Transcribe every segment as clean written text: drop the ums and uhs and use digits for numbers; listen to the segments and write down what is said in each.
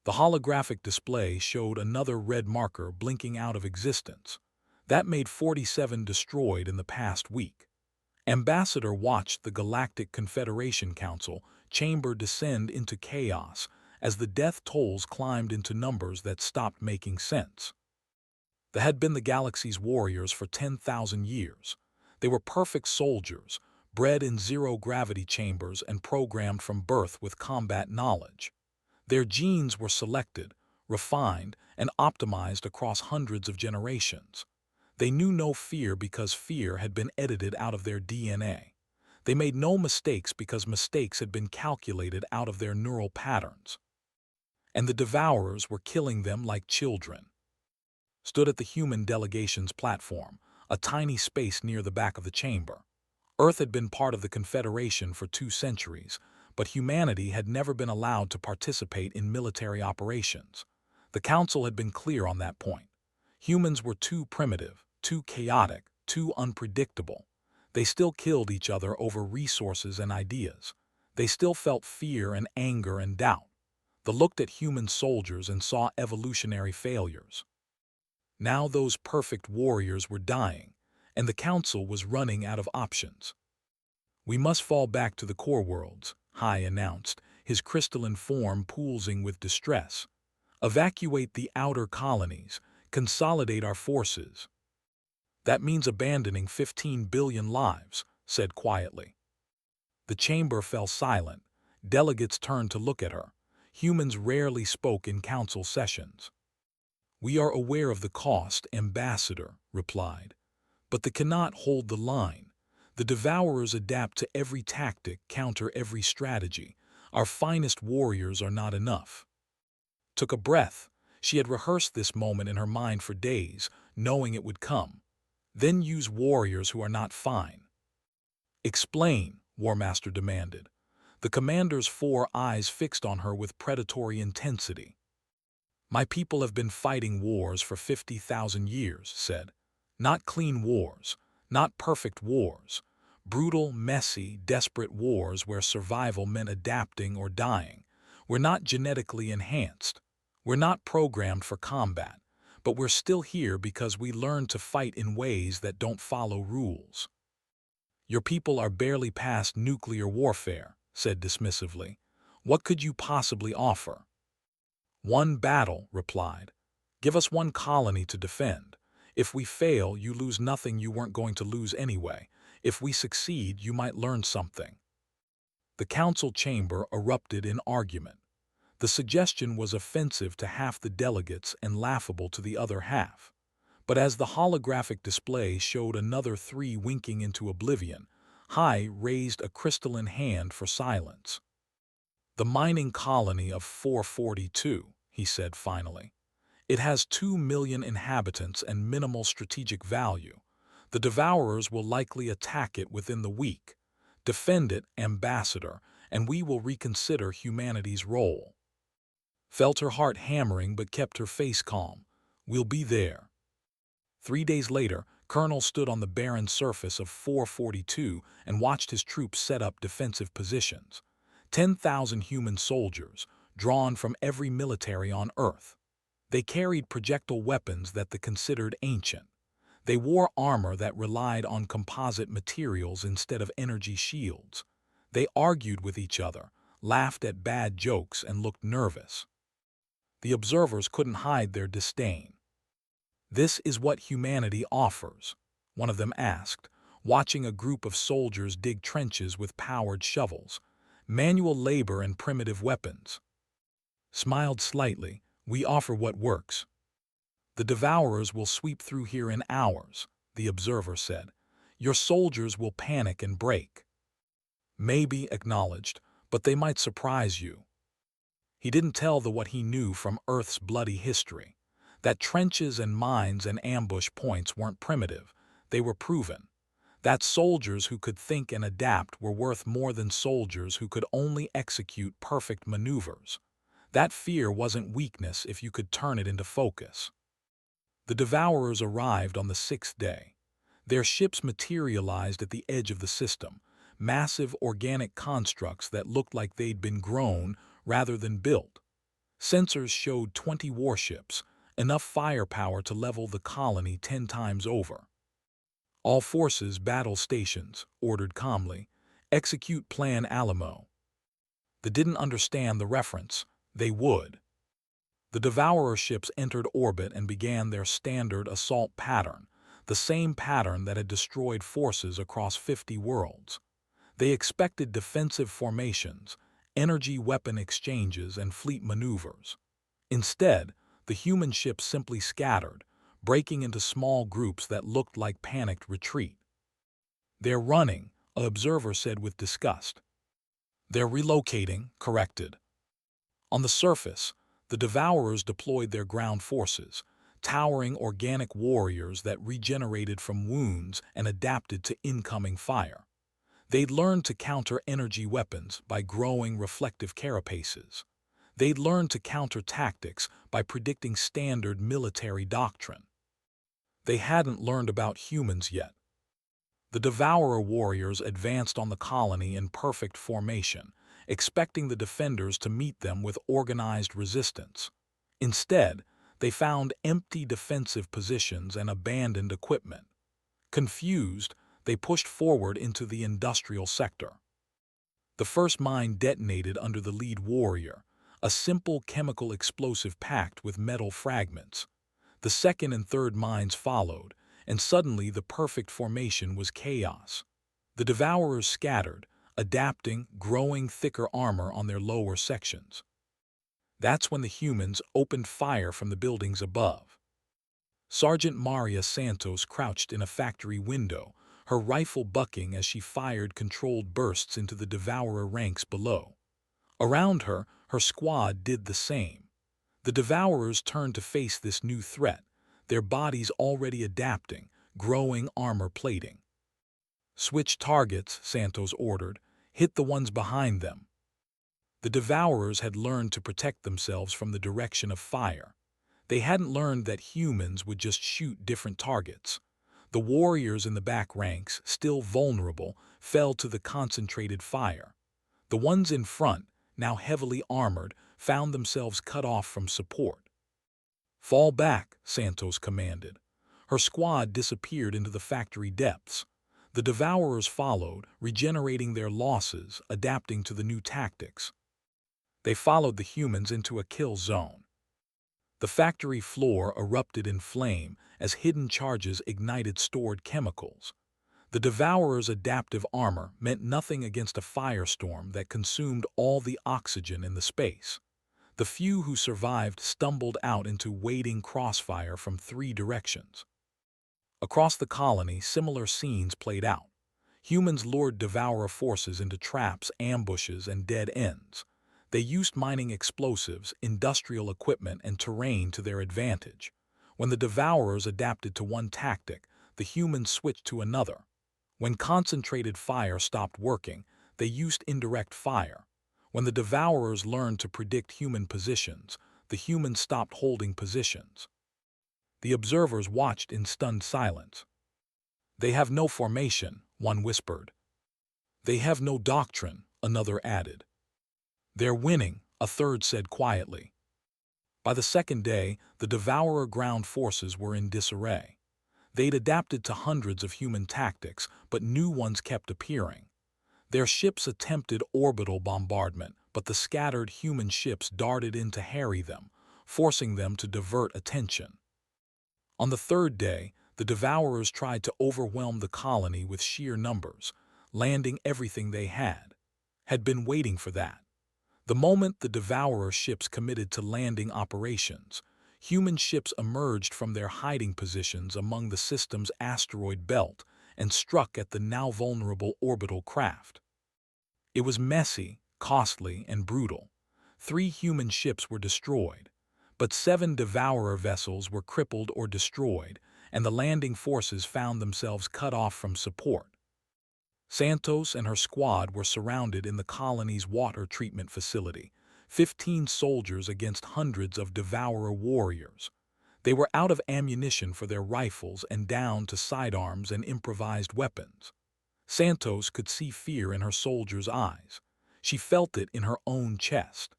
The holographic display showed another red marker blinking out of existence. That made 47 destroyed in the past week. Ambassador watched the Galactic Confederation Council chamber descend into chaos as the death tolls climbed into numbers that stopped making sense. They had been the galaxy's warriors for 10,000 years. They were perfect soldiers, bred in zero-gravity chambers and programmed from birth with combat knowledge. Their genes were selected, refined, and optimized across hundreds of generations. They knew no fear because fear had been edited out of their DNA. They made no mistakes because mistakes had been calculated out of their neural patterns. And the Devourers were killing them like children. Stood at the human delegation's platform, a tiny space near the back of the chamber. Earth had been part of the Confederation for 2 centuries, but humanity had never been allowed to participate in military operations. The Council had been clear on that point. Humans were too primitive, too chaotic, too unpredictable. They still killed each other over resources and ideas. They still felt fear and anger and doubt. They looked at human soldiers and saw evolutionary failures. Now those perfect warriors were dying, and the Council was running out of options. "We must fall back to the core worlds," Hai announced, his crystalline form pulsing with distress. "Evacuate the outer colonies, consolidate our forces." "That means abandoning 15 billion lives," said quietly. The chamber fell silent. Delegates turned to look at her. Humans rarely spoke in council sessions. "We are aware of the cost," Ambassador replied. "But they cannot hold the line. The Devourers adapt to every tactic, counter every strategy. Our finest warriors are not enough." Took a breath. She had rehearsed this moment in her mind for days, knowing it would come. Then use warriors who are not fine. "Explain," War Master demanded. The commander's 4 eyes fixed on her with predatory intensity. "My people have been fighting wars for 50,000 years, said. Not clean wars, not perfect wars. Brutal, messy, desperate wars where survival meant adapting or dying. We're not genetically enhanced. We're not programmed for combat, but we're still here because we learned to fight in ways that don't follow rules." "Your people are barely past nuclear warfare," said dismissively. "What could you possibly offer?" "One battle," replied. "Give us 1 colony to defend. If we fail, you lose nothing you weren't going to lose anyway. If we succeed, you might learn something." The council chamber erupted in argument. The suggestion was offensive to half the delegates and laughable to the other half. But as the holographic display showed another 3 winking into oblivion, Hai raised a crystalline hand for silence. "The mining colony of 442, he said finally. "It has 2 million inhabitants and minimal strategic value. The Devourers will likely attack it within the week. Defend it, Ambassador, and we will reconsider humanity's role." Felt her heart hammering but kept her face calm. "We'll be there." 3 days later, Colonel stood on the barren surface of 442 and watched his troops set up defensive positions. 10,000 human soldiers, drawn from every military on Earth. They carried projectile weapons that they considered ancient. They wore armor that relied on composite materials instead of energy shields. They argued with each other, laughed at bad jokes, and looked nervous. The observers couldn't hide their disdain. "This is what humanity offers," one of them asked, watching a group of soldiers dig trenches with powered shovels. "Manual labor and primitive weapons." Smiled slightly. "We offer what works." "The Devourers will sweep through here in hours," the observer said. "Your soldiers will panic and break." "Maybe," acknowledged, "but they might surprise you." He didn't tell what he knew from Earth's bloody history. That trenches and mines and ambush points weren't primitive, they were proven. That soldiers who could think and adapt were worth more than soldiers who could only execute perfect maneuvers. That fear wasn't weakness if you could turn it into focus. The Devourers arrived on the 6th day. Their ships materialized at the edge of the system, massive organic constructs that looked like they'd been grown rather than built. Sensors showed 20 warships, enough firepower to level the colony 10 times over. All forces battle stations, ordered calmly. Execute Plan Alamo. They didn't understand the reference. They would. The Devourer ships entered orbit and began their standard assault pattern, the same pattern that had destroyed forces across 50 worlds. They expected defensive formations, energy weapon exchanges, and fleet maneuvers. Instead, the human ships simply scattered, breaking into small groups that looked like panicked retreat. "They're running," an observer said with disgust. "They're relocating," corrected. On the surface, the Devourers deployed their ground forces, towering organic warriors that regenerated from wounds and adapted to incoming fire. They'd learned to counter energy weapons by growing reflective carapaces. They'd learned to counter tactics by predicting standard military doctrine. They hadn't learned about humans yet. The Devourer warriors advanced on the colony in perfect formation, expecting the defenders to meet them with organized resistance. Instead, they found empty defensive positions and abandoned equipment. Confused, they pushed forward into the industrial sector. The first mine detonated under the lead warrior, a simple chemical explosive packed with metal fragments. The second and third mines followed, and suddenly the perfect formation was chaos. The Devourers scattered, adapting, growing thicker armor on their lower sections. That's when the humans opened fire from the buildings above. Sergeant Maria Santos crouched in a factory window, her rifle bucking as she fired controlled bursts into the Devourer ranks below. Around her, her squad did the same. The Devourers turned to face this new threat, their bodies already adapting, growing armor plating. "Switch targets," Santos ordered. "Hit the ones behind them." The Devourers had learned to protect themselves from the direction of fire. They hadn't learned that humans would just shoot different targets. The warriors in the back ranks, still vulnerable, fell to the concentrated fire. The ones in front, now heavily armored, found themselves cut off from support. "Fall back," Santos commanded. Her squad disappeared into the factory depths. The Devourers followed, regenerating their losses, adapting to the new tactics. They followed the humans into a kill zone. The factory floor erupted in flame as hidden charges ignited stored chemicals. The Devourers' adaptive armor meant nothing against a firestorm that consumed all the oxygen in the space. The few who survived stumbled out into waiting crossfire from 3 directions. Across the colony, similar scenes played out. Humans lured Devourer forces into traps, ambushes, and dead ends. They used mining explosives, industrial equipment, and terrain to their advantage. When the Devourers adapted to one tactic, the humans switched to another. When concentrated fire stopped working, they used indirect fire. When the Devourers learned to predict human positions, the humans stopped holding positions. The observers watched in stunned silence. "They have no formation," one whispered. "They have no doctrine," another added. "They're winning," a third said quietly. By the second day, the Devourer ground forces were in disarray. They'd adapted to hundreds of human tactics, but new ones kept appearing. Their ships attempted orbital bombardment, but the scattered human ships darted in to harry them, forcing them to divert attention. On the third day, the Devourers tried to overwhelm the colony with sheer numbers, landing everything they had been waiting for that. The moment the Devourer ships committed to landing operations, human ships emerged from their hiding positions among the system's asteroid belt and struck at the now vulnerable orbital craft. It was messy, costly, and brutal. 3 human ships were destroyed, but 7 Devourer vessels were crippled or destroyed, and the landing forces found themselves cut off from support. Santos and her squad were surrounded in the colony's water treatment facility, 15 soldiers against hundreds of Devourer warriors. They were out of ammunition for their rifles and down to sidearms and improvised weapons. Santos could see fear in her soldiers' eyes. She felt it in her own chest.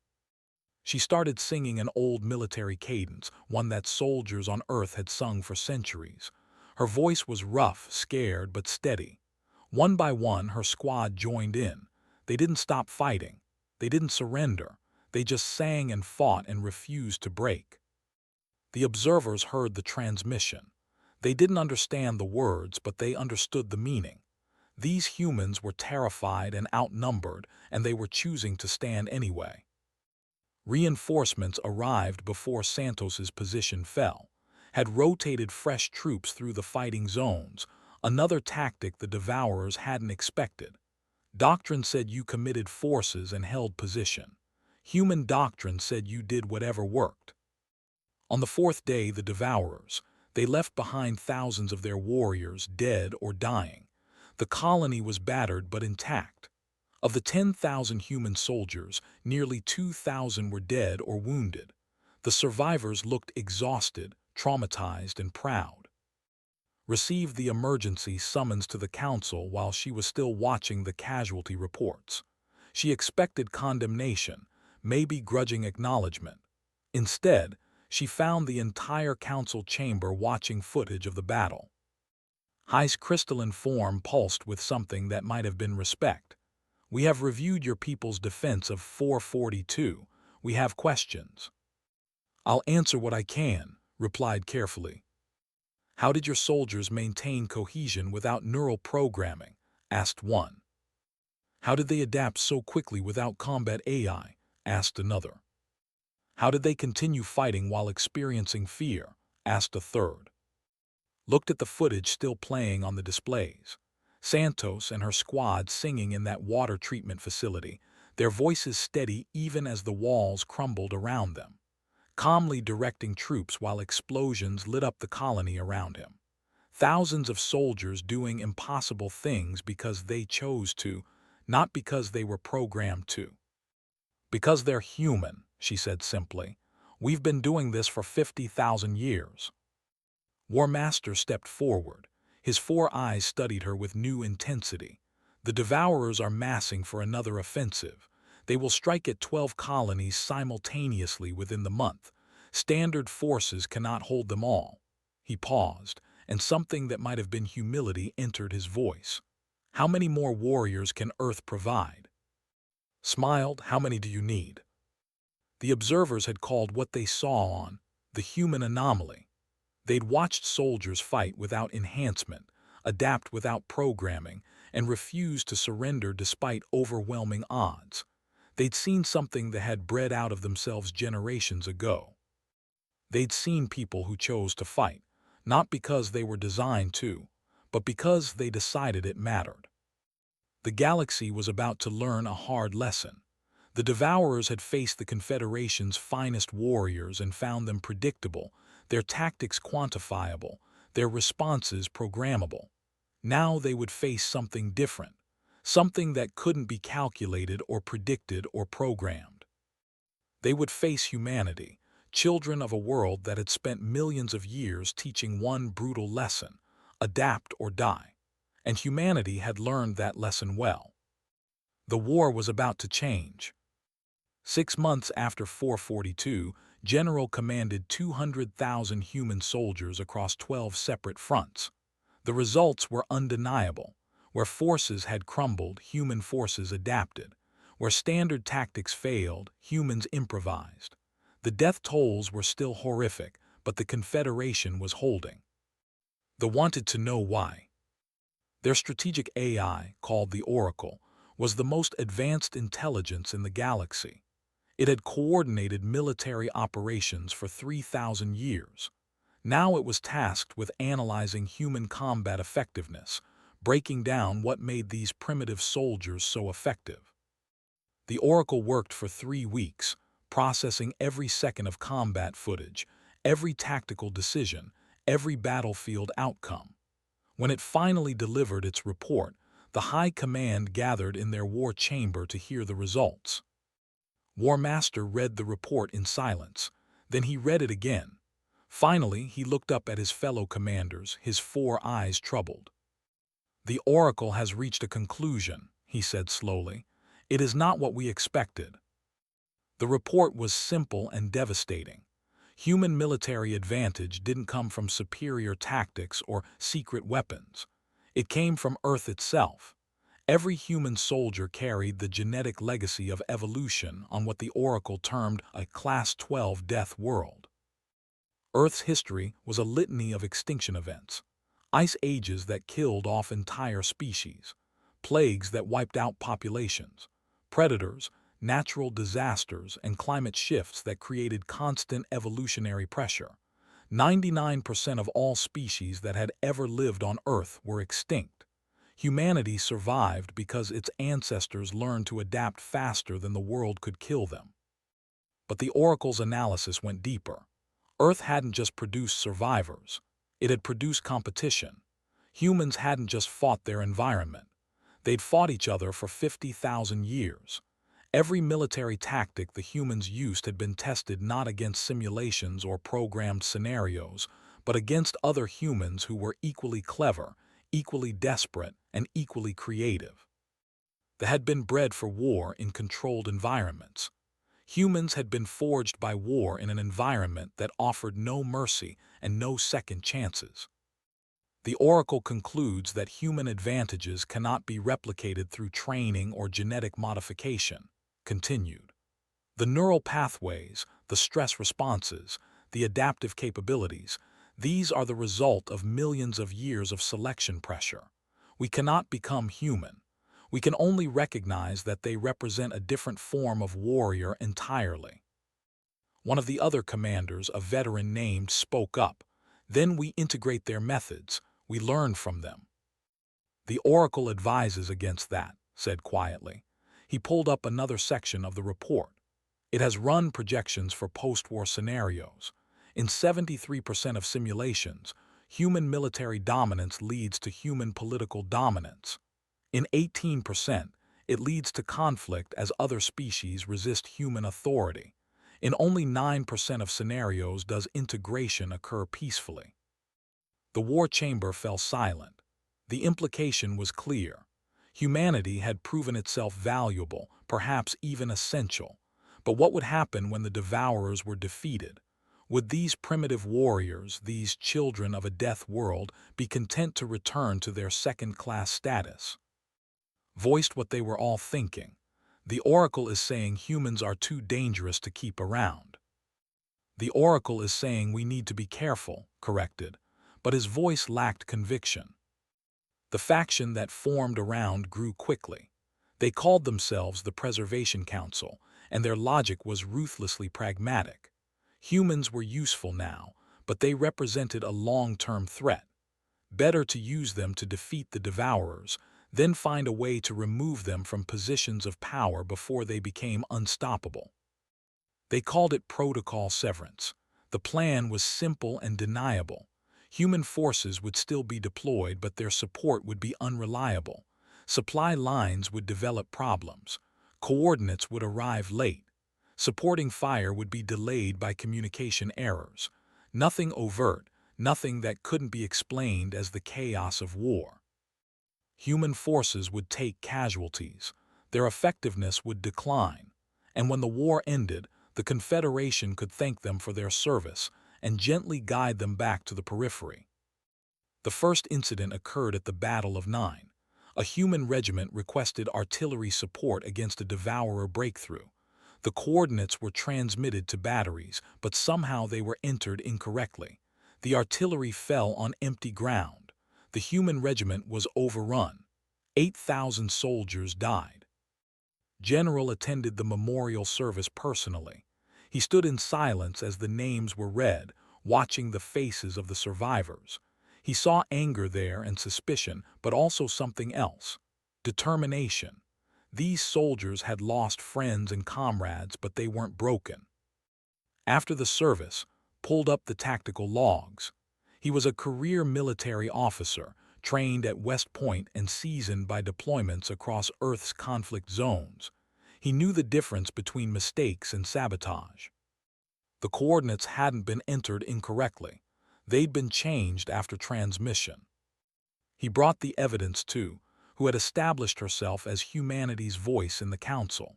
She started singing an old military cadence, one that soldiers on Earth had sung for centuries. Her voice was rough, scared, but steady. One by one, her squad joined in. They didn't stop fighting. They didn't surrender. They just sang and fought and refused to break. The observers heard the transmission. They didn't understand the words, but they understood the meaning. These humans were terrified and outnumbered, and they were choosing to stand anyway. Reinforcements arrived before Santos's position fell, had rotated fresh troops through the fighting zones, another tactic the Devourers hadn't expected. Doctrine said you committed forces and held position. Human doctrine said you did whatever worked. On the fourth day, the Devourers, they left behind thousands of their warriors, dead or dying. The colony was battered but intact. Of the 10,000 human soldiers, nearly 2,000 were dead or wounded. The survivors looked exhausted, traumatized, and proud. Received the emergency summons to the council while she was still watching the casualty reports. She expected condemnation, maybe grudging acknowledgement. Instead, she found the entire council chamber watching footage of the battle. High's crystalline form pulsed with something that might have been respect. "We have reviewed your people's defense of 442. We have questions." "I'll answer what I can," replied carefully. "How did your soldiers maintain cohesion without neural programming?" asked one. "How did they adapt so quickly without combat AI?" asked another. "How did they continue fighting while experiencing fear?" asked a third. Looked at the footage still playing on the displays. Santos and her squad singing in that water treatment facility, their voices steady even as the walls crumbled around them, calmly directing troops while explosions lit up the colony around him. Thousands of soldiers doing impossible things because they chose to, not because they were programmed to. "Because they're human," she said simply. "We've been doing this for 50,000 years." War Master stepped forward. His 4 eyes studied her with new intensity. "The Devourers are massing for another offensive. They will strike at 12 colonies simultaneously within the month. Standard forces cannot hold them all." He paused, and something that might have been humility entered his voice. "How many more warriors can Earth provide?" Smiled, "How many do you need?" The observers had called what they saw on the human anomaly. They'd watched soldiers fight without enhancement, adapt without programming, and refuse to surrender despite overwhelming odds. They'd seen something that had bred out of themselves generations ago. They'd seen people who chose to fight, not because they were designed to, but because they decided it mattered. The galaxy was about to learn a hard lesson. The Devourers had faced the Confederation's finest warriors and found them predictable, their tactics quantifiable, their responses programmable. Now they would face something different, something that couldn't be calculated or predicted or programmed. They would face humanity, children of a world that had spent millions of years teaching one brutal lesson: adapt or die. And humanity had learned that lesson well. The war was about to change. 6 months after 442, General commanded 200,000 human soldiers across 12 separate fronts. The results were undeniable. Where forces had crumbled, human forces adapted. Where standard tactics failed, humans improvised. The death tolls were still horrific, but the Confederation was holding. They wanted to know why. Their strategic AI, called the Oracle, was the most advanced intelligence in the galaxy. It had coordinated military operations for 3,000 years. Now it was tasked with analyzing human combat effectiveness, breaking down what made these primitive soldiers so effective. The Oracle worked for 3 weeks, processing every second of combat footage, every tactical decision, every battlefield outcome. When it finally delivered its report, the High Command gathered in their war chamber to hear the results. War Master read the report in silence. Then he read it again. Finally, he looked up at his fellow commanders, his 4 eyes troubled. "The Oracle has reached a conclusion," he said slowly. "It is not what we expected." The report was simple and devastating. Human military advantage didn't come from superior tactics or secret weapons. It came from Earth itself. Every human soldier carried the genetic legacy of evolution on what the Oracle termed a Class 12 death world. Earth's history was a litany of extinction events. Ice ages that killed off entire species, plagues that wiped out populations, predators, natural disasters, and climate shifts that created constant evolutionary pressure. 99% of all species that had ever lived on Earth were extinct. Humanity survived because its ancestors learned to adapt faster than the world could kill them. But the Oracle's analysis went deeper. Earth hadn't just produced survivors. It had produced competition. Humans hadn't just fought their environment. They'd fought each other for 50,000 years. Every military tactic the humans used had been tested not against simulations or programmed scenarios, but against other humans who were equally clever, equally desperate, and equally creative. They had been bred for war in controlled environments. Humans had been forged by war in an environment that offered no mercy and no second chances. The Oracle concludes that human advantages cannot be replicated through training or genetic modification. Continued. The neural pathways, the stress responses, the adaptive capabilities, these are the result of millions of years of selection pressure. We cannot become human. We can only recognize that they represent a different form of warrior entirely. One of the other commanders, a veteran named, spoke up. Then we integrate their methods. We learn from them. The Oracle advises against that, said quietly. He pulled up another section of the report. It has run projections for post-war scenarios. In 73% of simulations, human military dominance leads to human political dominance. In 18%, it leads to conflict as other species resist human authority. In only 9% of scenarios does integration occur peacefully. The war chamber fell silent. The implication was clear. Humanity had proven itself valuable, perhaps even essential. But what would happen when the devourers were defeated? Would these primitive warriors, these children of a death world, be content to return to their second-class status? Voiced what they were all thinking. The Oracle is saying humans are too dangerous to keep around. The Oracle is saying we need to be careful, corrected, but his voice lacked conviction. The faction that formed around grew quickly. They called themselves the Preservation Council, and their logic was ruthlessly pragmatic. Humans were useful now, but they represented a long-term threat. Better to use them to defeat the devourers, then find a way to remove them from positions of power before they became unstoppable. They called it protocol severance. The plan was simple and deniable. Human forces would still be deployed, but their support would be unreliable. Supply lines would develop problems. Coordinates would arrive late. Supporting fire would be delayed by communication errors. Nothing overt, nothing that couldn't be explained as the chaos of war. Human forces would take casualties. Their effectiveness would decline. And when the war ended, the Confederation could thank them for their service and gently guide them back to the periphery. The first incident occurred at the Battle of Nine. A human regiment requested artillery support against a devourer breakthrough. The coordinates were transmitted to batteries, but somehow they were entered incorrectly. The artillery fell on empty ground. The human regiment was overrun. 8,000 soldiers died. General attended the memorial service personally. He stood in silence as the names were read, watching the faces of the survivors. He saw anger there and suspicion, but also something else. Determination. These soldiers had lost friends and comrades, but they weren't broken. After the service, pulled up the tactical logs. He was a career military officer, trained at West Point and seasoned by deployments across Earth's conflict zones. He knew the difference between mistakes and sabotage. The coordinates hadn't been entered incorrectly. They'd been changed after transmission. He brought the evidence too, who had established herself as humanity's voice in the council.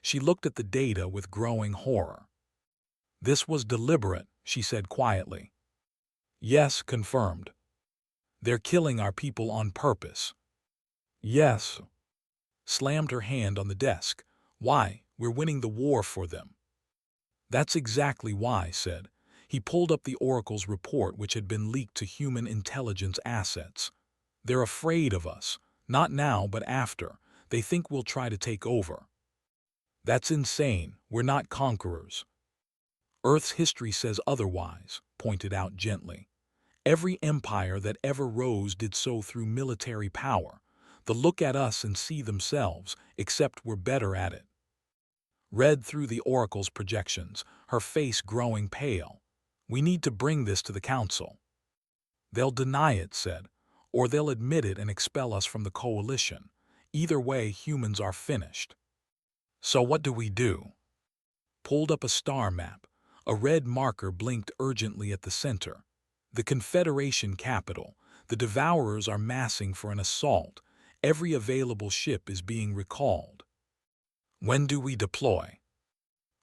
She looked at the data with growing horror. This was deliberate, she said quietly. Yes, confirmed. They're killing our people on purpose. Yes. Slammed her hand on the desk. Why? We're winning the war for them. That's exactly why, said. He pulled up the Oracle's report which had been leaked to human intelligence assets. They're afraid of us. Not now, but after. They think we'll try to take over. That's insane. We're not conquerors. Earth's history says otherwise, pointed out gently. Every empire that ever rose did so through military power. They look at us and see themselves, except we're better at it. Read through the Oracle's projections, her face growing pale. We need to bring this to the council. They'll deny it, said, or they'll admit it and expel us from the coalition. Either way, humans are finished. So what do we do? Pulled up a star map. A red marker blinked urgently at the center. The Confederation capital. The Devourers are massing for an assault. Every available ship is being recalled. When do we deploy?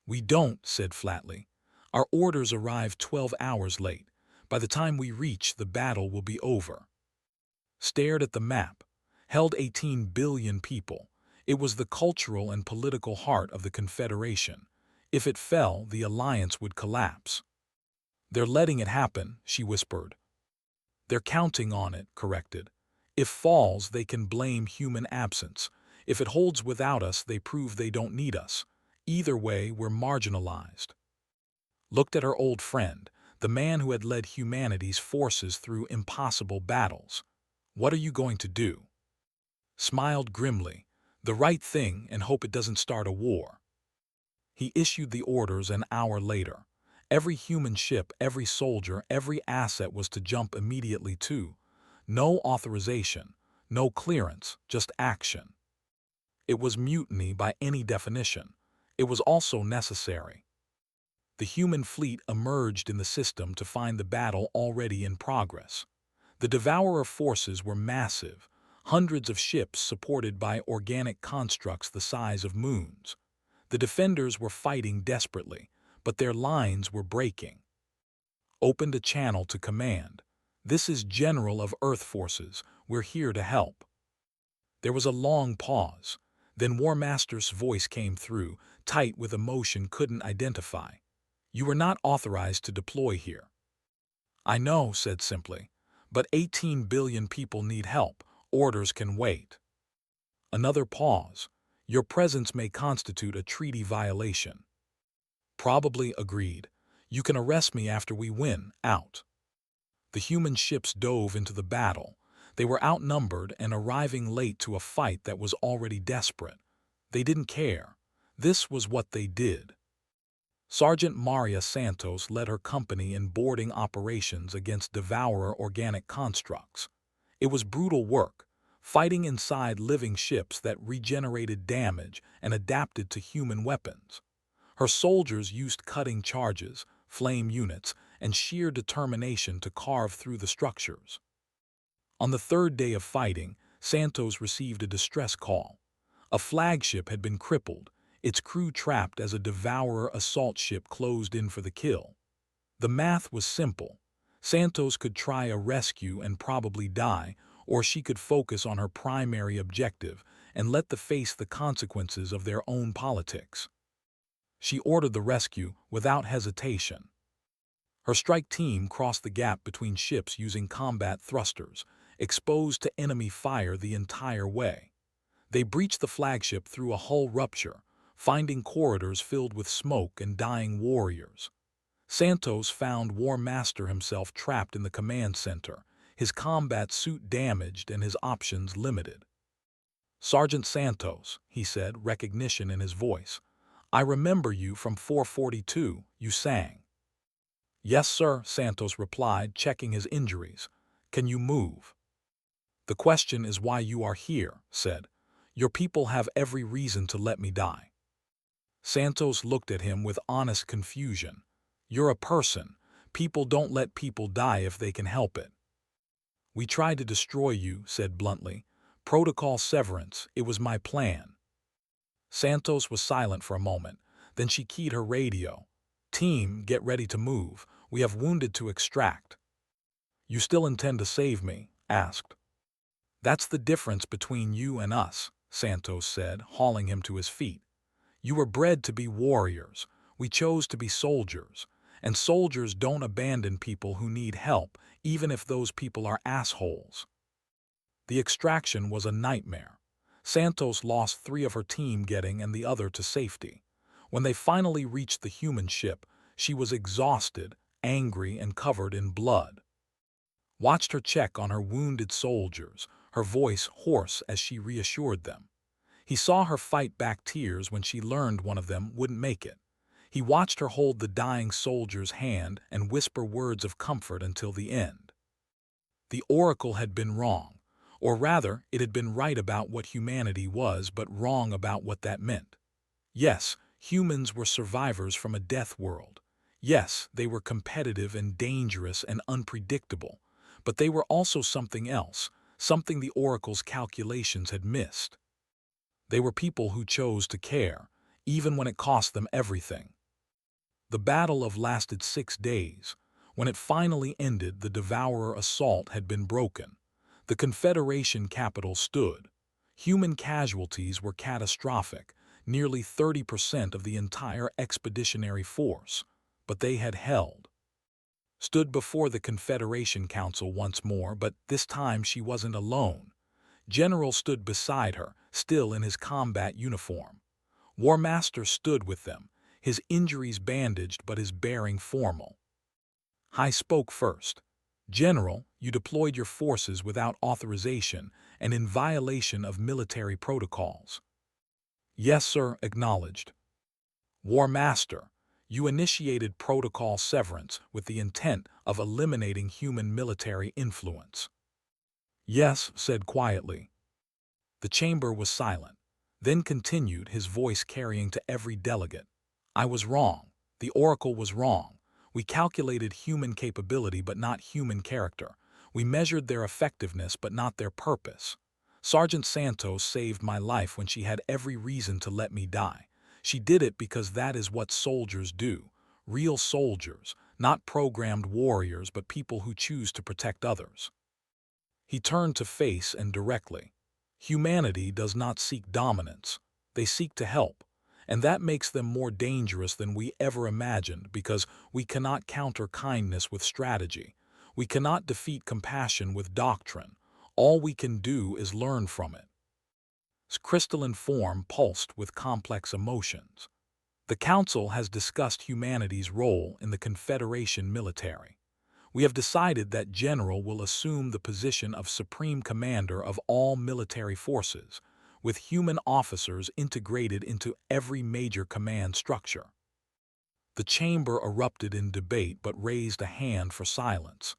We don't, said flatly. Our orders arrive 12 hours late. By the time we reach, the battle will be over. Stared at the map. Held 18 billion people. It was the cultural and political heart of the Confederation. If it fell, the alliance would collapse. They're letting it happen, she whispered. They're counting on it, corrected. If falls, they can blame human absence. If it holds without us, they prove they don't need us. Either way, we're marginalized. Looked at her old friend, the man who had led humanity's forces through impossible battles. What are you going to do? Smiled grimly. The right thing and hope it doesn't start a war. He issued the orders an hour later. Every human ship, every soldier, every asset was to jump immediately to. No authorization, no clearance, just action. It was mutiny by any definition. It was also necessary. The human fleet emerged in the system to find the battle already in progress. The Devourer forces were massive, hundreds of ships supported by organic constructs the size of moons. The defenders were fighting desperately, but their lines were breaking. Opened a channel to command. This is General of Earth Forces. We're here to help. There was a long pause. Then War Master's voice came through, tight with emotion couldn't identify. You are not authorized to deploy here. I know, said simply, but 18 billion people need help. Orders can wait. Another pause. Your presence may constitute a treaty violation. Probably, agreed. You can arrest me after we win. Out. The human ships dove into the battle. They were outnumbered and arriving late to a fight that was already desperate. They didn't care. This was what they did. Sergeant Maria Santos led her company in boarding operations against Devourer organic constructs. It was brutal work, fighting inside living ships that regenerated damage and adapted to human weapons. Her soldiers used cutting charges, flame units, and sheer determination to carve through the structures. On the third day of fighting, Santos received a distress call. A flagship had been crippled, its crew trapped as a Devourer assault ship closed in for the kill. The math was simple. Santos could try a rescue and probably die, or she could focus on her primary objective and let them face the consequences of their own politics. She ordered the rescue without hesitation. Her strike team crossed the gap between ships using combat thrusters, exposed to enemy fire the entire way. They breached the flagship through a hull rupture, finding corridors filled with smoke and dying warriors. Santos found War Master himself trapped in the command center, his combat suit damaged and his options limited. Sergeant Santos, he said, recognition in his voice. I remember you from 442, you sang. Yes, sir, Santos replied, checking his injuries. Can you move? The question is why you are here, said. Your people have every reason to let me die. Santos looked at him with honest confusion. You're a person. People don't let people die if they can help it. We tried to destroy you, said bluntly. Protocol severance, it was my plan. Santos was silent for a moment. Then she keyed her radio. "Team, get ready to move. We have wounded to extract." "You still intend to save me?" asked. "That's the difference between you and us," Santos said, hauling him to his feet. "You were bred to be warriors. We chose to be soldiers. And soldiers don't abandon people who need help, even if those people are assholes." The extraction was a nightmare. Santos lost 3 of her team getting and the other to safety. When they finally reached the human ship, she was exhausted, angry, and covered in blood. Watched her check on her wounded soldiers, her voice hoarse as she reassured them. He saw her fight back tears when she learned one of them wouldn't make it. He watched her hold the dying soldier's hand and whisper words of comfort until the end. The Oracle had been wrong, or rather, it had been right about what humanity was, but wrong about what that meant. Yes, humans were survivors from a death world. Yes, they were competitive and dangerous and unpredictable, but they were also something else, something the Oracle's calculations had missed. They were people who chose to care, even when it cost them everything. The battle lasted 6 days. When it finally ended, the Devourer assault had been broken. The Confederation capital stood. Human casualties were catastrophic, nearly 30% of the entire expeditionary force, but they had held. Stood before the Confederation Council once more, but this time she wasn't alone. General stood beside her, still in his combat uniform. War Master stood with them, his injuries bandaged but his bearing formal. High spoke first. "General, you deployed your forces without authorization and in violation of military protocols." "Yes, sir," acknowledged. "War Master, you initiated protocol severance with the intent of eliminating human military influence." "Yes," said quietly. The chamber was silent, then continued, his voice carrying to every delegate. "I was wrong. The Oracle was wrong. We calculated human capability but not human character. We measured their effectiveness but not their purpose. Sergeant Santos saved my life when she had every reason to let me die. She did it because that is what soldiers do. Real soldiers, not programmed warriors but people who choose to protect others." He turned to face and directly. Humanity does not seek dominance. They seek to help. And that makes them more dangerous than we ever imagined because we cannot counter kindness with strategy. We cannot defeat compassion with doctrine. All we can do is learn from it. Its crystalline form pulsed with complex emotions. "The Council has discussed humanity's role in the Confederation military. We have decided that General will assume the position of Supreme Commander of all military forces, with human officers integrated into every major command structure." The chamber erupted in debate but raised a hand for silence.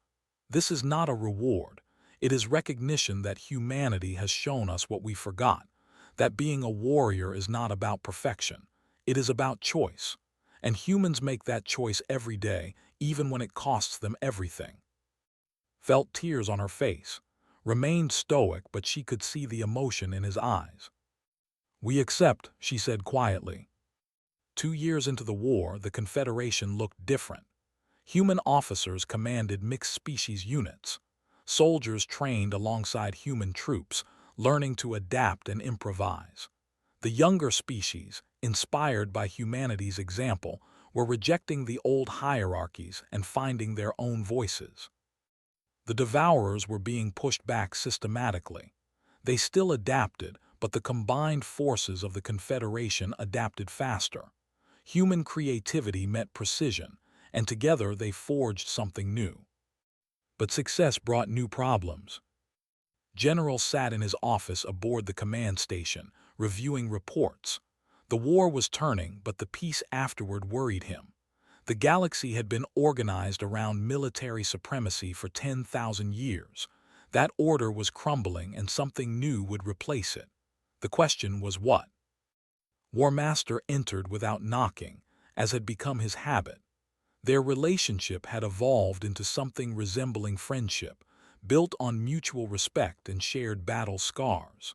This is not a reward. It is recognition that humanity has shown us what we forgot, that being a warrior is not about perfection. It is about choice. And humans make that choice every day, even when it costs them everything. Felt tears on her face. Remained stoic, but she could see the emotion in his eyes. "We accept," she said quietly. 2 years into the war, the Confederation looked different. Human officers commanded mixed-species units. Soldiers trained alongside human troops, learning to adapt and improvise. The younger species, inspired by humanity's example, were rejecting the old hierarchies and finding their own voices. The Devourers were being pushed back systematically. They still adapted, but the combined forces of the Confederation adapted faster. Human creativity met precision, and together they forged something new. But success brought new problems. General sat in his office aboard the command station, reviewing reports. The war was turning, but the peace afterward worried him. The galaxy had been organized around military supremacy for 10,000 years. That order was crumbling and something new would replace it. The question was what? War Master entered without knocking, as had become his habit. Their relationship had evolved into something resembling friendship, built on mutual respect and shared battle scars.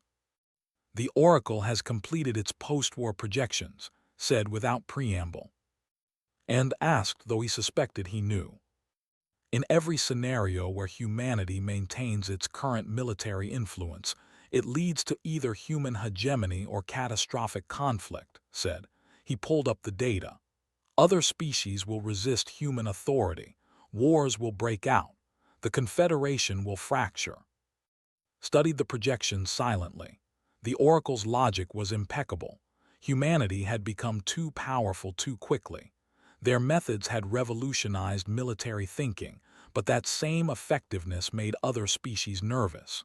The Oracle has completed its post-war projections, said without preamble, and asked though he suspected he knew. In every scenario where humanity maintains its current military influence, it leads to either human hegemony or catastrophic conflict, said. He pulled up the data. Other species will resist human authority. Wars will break out. The Confederation will fracture. Studied the projections silently. The Oracle's logic was impeccable. Humanity had become too powerful too quickly. Their methods had revolutionized military thinking, but that same effectiveness made other species nervous.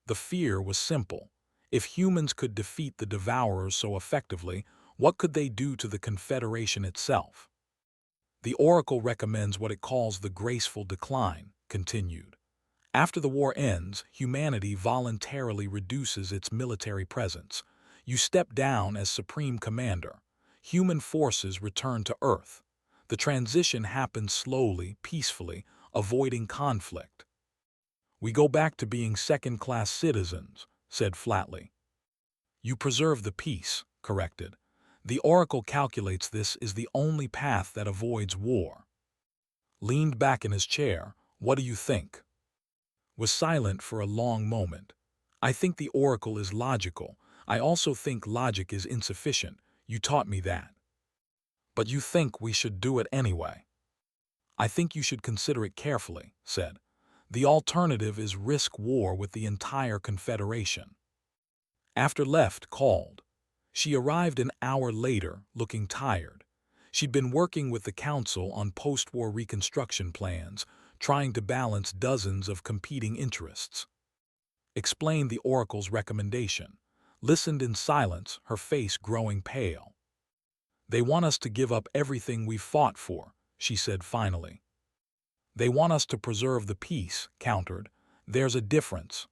The fear was simple. If humans could defeat the Devourers so effectively, what could they do to the Confederation itself? The Oracle recommends what it calls the graceful decline, continued. After the war ends, humanity voluntarily reduces its military presence. You step down as Supreme Commander. Human forces return to Earth. The transition happens slowly, peacefully, avoiding conflict. We go back to being second-class citizens, said flatly. You preserve the peace, corrected. The Oracle calculates this is the only path that avoids war. Leaned back in his chair. What do you think? Was silent for a long moment. I think the Oracle is logical. I also think logic is insufficient. You taught me that. But you think we should do it anyway. I think you should consider it carefully, said. The alternative is risk war with the entire Confederation. After left called. She arrived an hour later, looking tired. She'd been working with the Council on post-war reconstruction plans, trying to balance dozens of competing interests. Explained the Oracle's recommendation. Listened in silence, her face growing pale. They want us to give up everything we've fought for, she said finally. They want us to preserve the peace, countered. There's a difference.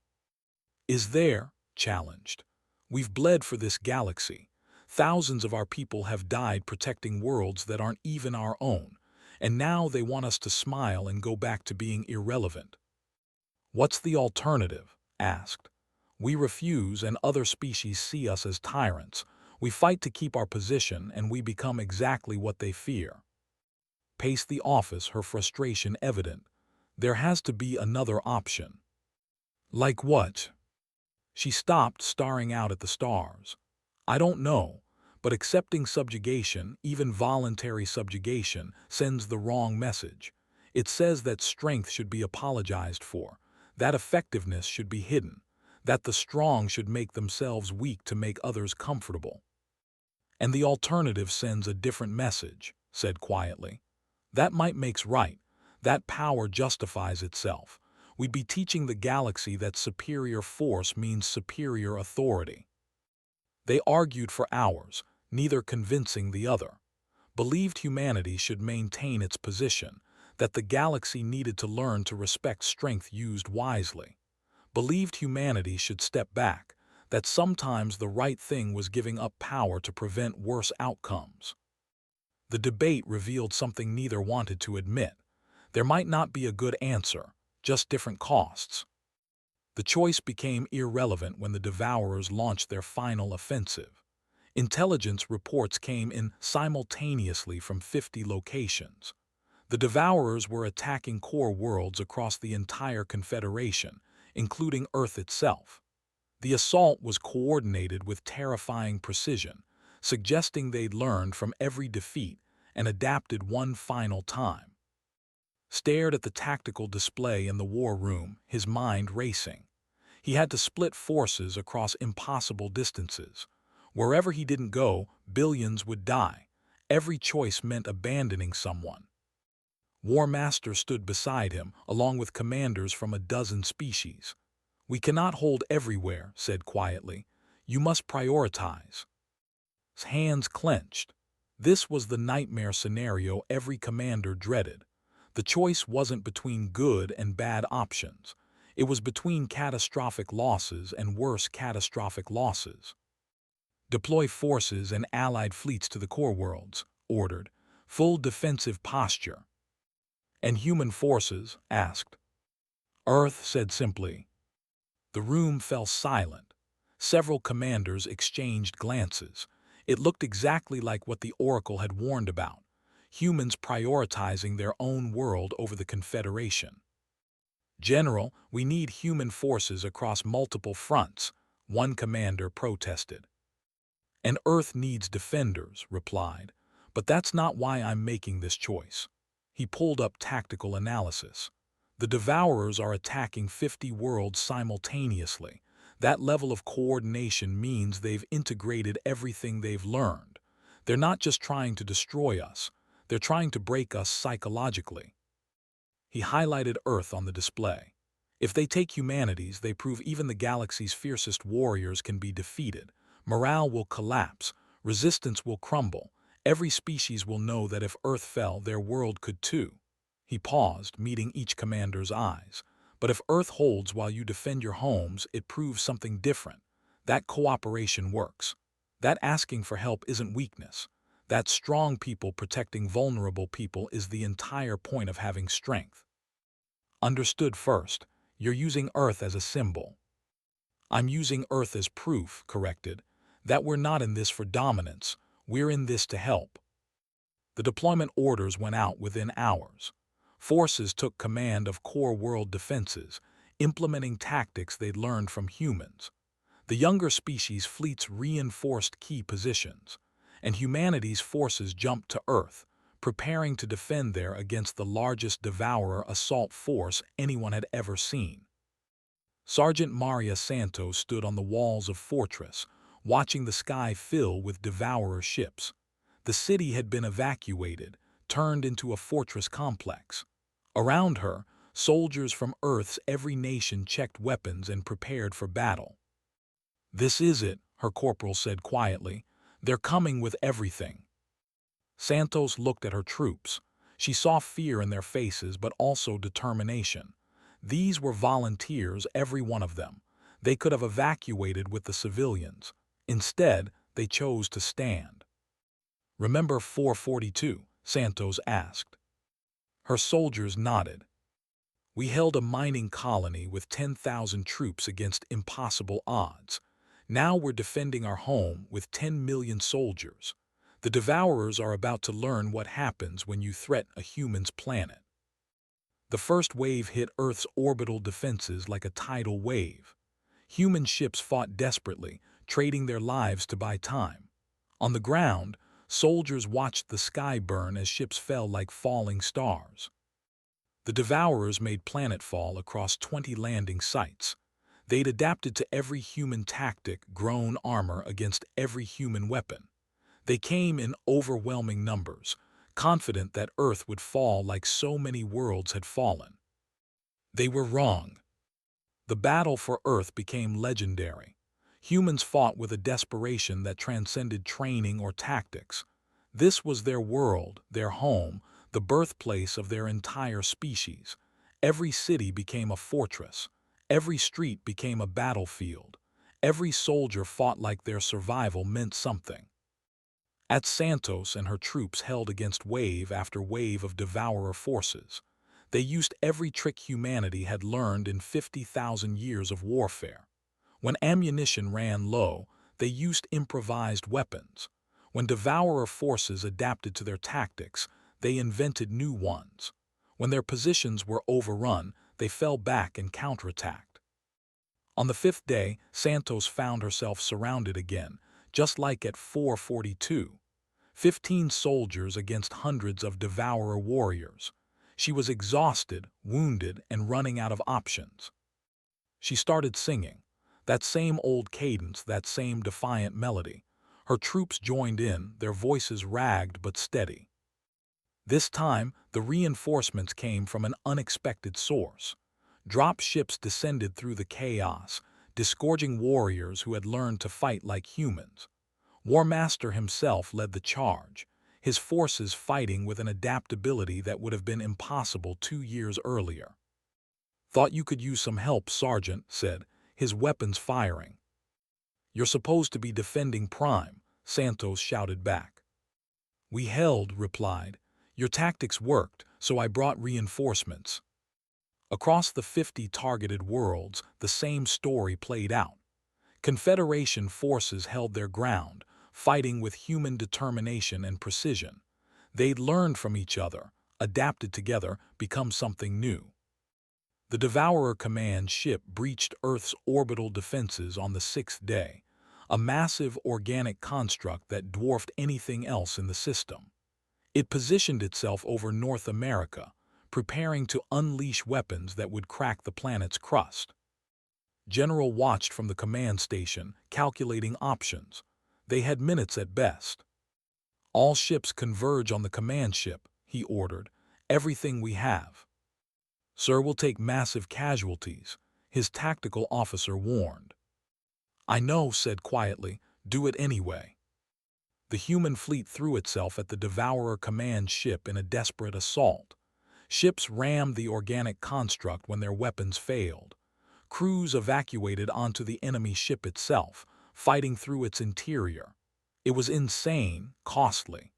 Is there? Challenged. We've bled for this galaxy. Thousands of our people have died protecting worlds that aren't even our own, and now they want us to smile and go back to being irrelevant. What's the alternative? Asked. We refuse and other species see us as tyrants. We fight to keep our position and we become exactly what they fear. Paced the office, her frustration evident. There has to be another option. Like what? She stopped, staring out at the stars. I don't know, but accepting subjugation, even voluntary subjugation, sends the wrong message. It says that strength should be apologized for, that effectiveness should be hidden, that the strong should make themselves weak to make others comfortable. And the alternative sends a different message, said quietly. That might makes right. That power justifies itself. We'd be teaching the galaxy that superior force means superior authority. They argued for hours, neither convincing the other. Believed humanity should maintain its position, that the galaxy needed to learn to respect strength used wisely. Believed humanity should step back, that sometimes the right thing was giving up power to prevent worse outcomes. The debate revealed something neither wanted to admit. There might not be a good answer, just different costs. The choice became irrelevant when the Devourers launched their final offensive. Intelligence reports came in simultaneously from 50 locations. The Devourers were attacking core worlds across the entire Confederation, including Earth itself. The assault was coordinated with terrifying precision, suggesting they'd learned from every defeat and adapted one final time. Stared at the tactical display in the war room, his mind racing. He had to split forces across impossible distances. Wherever he didn't go, billions would die. Every choice meant abandoning someone. War Master stood beside him, along with commanders from a dozen species. We cannot hold everywhere, said quietly. You must prioritize. His hands clenched. This was the nightmare scenario every commander dreaded. The choice wasn't between good and bad options. It was between catastrophic losses and worse catastrophic losses. Deploy forces and allied fleets to the core worlds, ordered. Full defensive posture. And human forces, asked. Earth said simply. The room fell silent. Several commanders exchanged glances. It looked exactly like what the Oracle had warned about: humans prioritizing their own world over the Confederation. "General, we need human forces across multiple fronts," one commander protested. "And Earth needs defenders," replied. "But that's not why I'm making this choice." He pulled up tactical analysis. "The Devourers are attacking 50 worlds simultaneously. That level of coordination means they've integrated everything they've learned. They're not just trying to destroy us, they're trying to break us psychologically." He highlighted Earth on the display. "If they take humanities, they prove even the galaxy's fiercest warriors can be defeated. Morale will collapse, resistance will crumble. Every species will know that if Earth fell, their world could too." He paused, meeting each commander's eyes. "But if Earth holds while you defend your homes, it proves something different. That cooperation works. That asking for help isn't weakness. That strong people protecting vulnerable people is the entire point of having strength." "Understood first. You're using Earth as a symbol." "I'm using Earth as proof," corrected, "that we're not in this for dominance, we're in this to help." The deployment orders went out within hours. Forces took command of core world defenses, implementing tactics they'd learned from humans. The younger species fleets reinforced key positions, and humanity's forces jumped to Earth, preparing to defend there against the largest Devourer assault force anyone had ever seen. Sergeant Maria Santos stood on the walls of Fortress, watching the sky fill with Devourer ships. The city had been evacuated, turned into a fortress complex. Around her, soldiers from Earth's every nation checked weapons and prepared for battle. "This is it," her corporal said quietly. "They're coming with everything." Santos looked at her troops. She saw fear in their faces, but also determination. These were volunteers, every one of them. They could have evacuated with the civilians. Instead, they chose to stand. "Remember 442?" Santos asked. Her soldiers nodded. "We held a mining colony with 10,000 troops against impossible odds. Now we're defending our home with 10 million soldiers. The Devourers are about to learn what happens when you threaten a human's planet." The first wave hit Earth's orbital defenses like a tidal wave. Human ships fought desperately, trading their lives to buy time. On the ground, soldiers watched the sky burn as ships fell like falling stars. The Devourers made planetfall across 20 landing sites. They'd adapted to every human tactic, grown armor against every human weapon. They came in overwhelming numbers, confident that Earth would fall like so many worlds had fallen. They were wrong. The battle for Earth became legendary. Humans fought with a desperation that transcended training or tactics. This was their world, their home, the birthplace of their entire species. Every city became a fortress. Every street became a battlefield. Every soldier fought like their survival meant something. At Santos and her troops held against wave after wave of Devourer forces. They used every trick humanity had learned in 50,000 years of warfare. When ammunition ran low, they used improvised weapons. When Devourer forces adapted to their tactics, they invented new ones. When their positions were overrun, they fell back and counterattacked. On the fifth day, Santos found herself surrounded again, just like at 442. 15 soldiers against hundreds of Devourer warriors. She was exhausted, wounded, and running out of options. She started singing. That same old cadence, that same defiant melody. Her troops joined in, their voices ragged but steady. This time, the reinforcements came from an unexpected source. Drop ships descended through the chaos, disgorging warriors who had learned to fight like humans. War Master himself led the charge, his forces fighting with an adaptability that would have been impossible 2 years earlier. "Thought you could use some help," Sergeant said, his weapons firing. "You're supposed to be defending Prime," Santos shouted back. "We held," replied. "Your tactics worked, so I brought reinforcements." Across the 50 targeted worlds, the same story played out. Confederation forces held their ground, fighting with human determination and precision. They'd learned from each other, adapted together, become something new. The Devourer Command ship breached Earth's orbital defenses on the sixth day, a massive organic construct that dwarfed anything else in the system. It positioned itself over North America, preparing to unleash weapons that would crack the planet's crust. General watched from the command station, calculating options. They had minutes at best. "All ships converge on the command ship," he ordered. "Everything we have." "Sir, will take massive casualties," his tactical officer warned. "I know," said quietly. "Do it anyway." The human fleet threw itself at the Devourer Command ship in a desperate assault. Ships rammed the organic construct when their weapons failed. Crews evacuated onto the enemy ship itself, fighting through its interior. It was insane, costly.